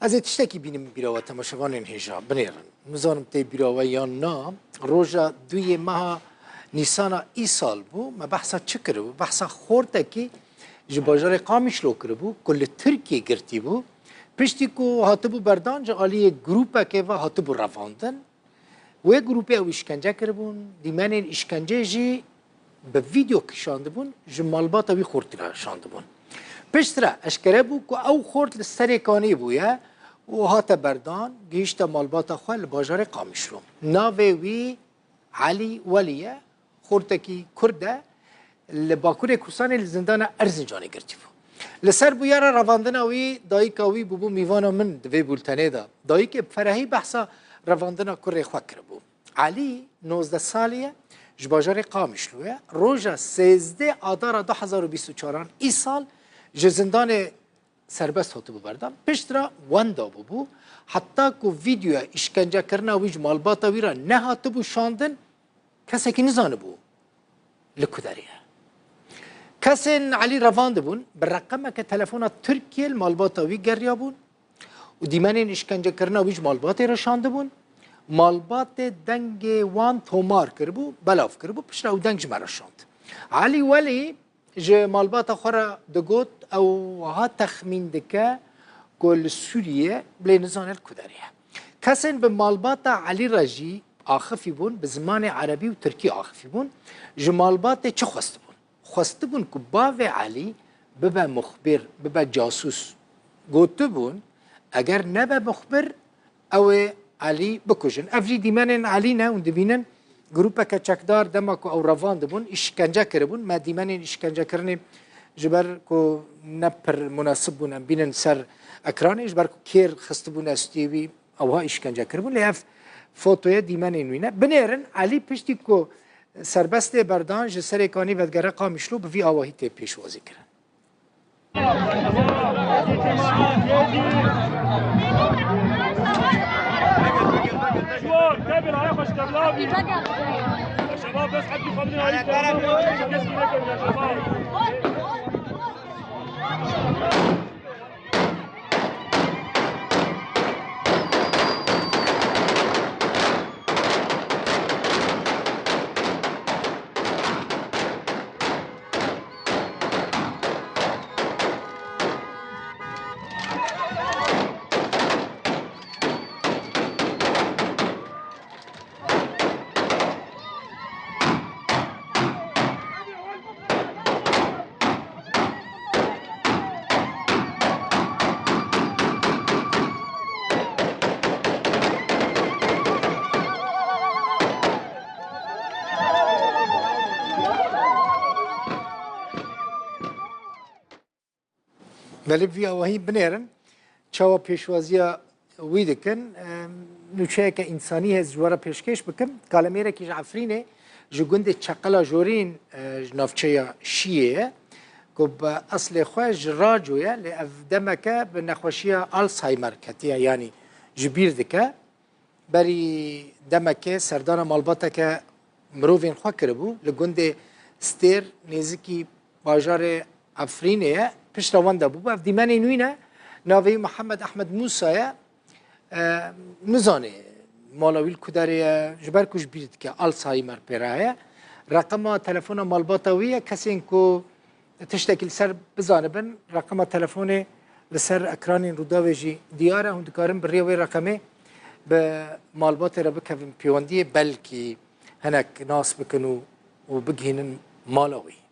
از تشتکی بینیم بیراوه تماشاوان هجا بنیرن مزانم تی بیراوه یا نا روژا دوی ماه نیسان ای سال بو ما بحثا چه کرده بو بحثا خورده که جباجار قامیش لو کرده بو کل ترکیه گرتی بو پشتی که هاته بو بردان جا آلی گروپه که و هاته بو رواندن و گروپه او اشکنجه کرده بون دیمن این اشکنجه جی به ویدیو کشانده بون جمالبات اوی خورتی را شانده بون پشتره اشکره بو که او خورد لسریکانی بویه و هات بردان گیشت مالبات خواه لباجار قامیش رو ناوه وی علی ولیه خورتکی کرده لباکور کورسان لزندان ارزنجانی گرتی بو لسر بویارا رواندن اوی دایی که اوی بو میوانا من دوی بولتنه دا دایی که فرهی بحثا رواندن کره خواه کرده بو علی 19 سالیه جباجار قامیش لویه روژا 13 آدار 2024 ای سال جزندان سربست هاتو ببردم پشترا واندا بو حتی که ویدیو اشکنجه کرنا ویج مالباتا ویرا نه هاتو بو شاندن کسی که نزانه بو لکو داریه کسی علی روانده بون بر رقمه که تلفون ترکیه مالباتا وی گریا بون و دیمن اشکنجه کرنا ویج مالباتا را شانده بون مالبات دنگ وان تومار کربو بلاف کربو پشترا او دنگ جمعه شاند علی ولی جه مالبات خورا دگوت او ها تخمین دکه کل سوریه بلی نزانه کداریه کسین به مالبات علی راجی آخفی بون به زمان عربی و ترکی آخفی بون جه مالبات چه خواسته بون؟ خواسته بون که باو علی ببا مخبر ببا جاسوس گوته بون اگر نبا مخبر او علی بکشن افجی دیمن علی نه اون دبینن گروپه که چکدار دما کو او روان دبون اشکنجه کربون ما دیمن اشکنجه کرنه جبر کو نپر مناسب بون بینن سر اکران جبر کو کیر خست بون استیوی او ها اشکنجه کربون لیاف فوتوی دیمن وینه بنیرن علی پشتی کو سربست بردان ج سرکانی ودگره قامشلو به وی آواهی تی پیشوازی کرن كابر هاي خوش كبلابي يا شباب بس حد يفضل هاي يا شباب ولی وی آواهی بنیرن چاوا پیشوازی وی دکن نوچه که انسانی هست جوارا پیشکش بکن کالمیره که عفرینه جو گند چقلا جورین نافچه شیعه که با اصل خواه راجویه لافدمکه به نخوشی آلزهایمر کتیه یعنی جبیر دکه بری دمکه سردان مالباته که مروفین خواه کربو لگند ستیر نیزکی باجار عفرینه پیش روان دابو و دیمن اینوینه ناوی محمد احمد موسی نزانه مالاویل کداریه جبر کش بیرد که آلزهایمر پیرایه رقم تلفن مالباتاویه کسی اینکو تشتکل سر بزانه بن رقم تلفن لسر اکران روداوی جی دیاره هم دکارم بریوی رقمه به مالبات را بکویم پیواندیه بلکی هنک ناس بکنو و بگهینن مالاوی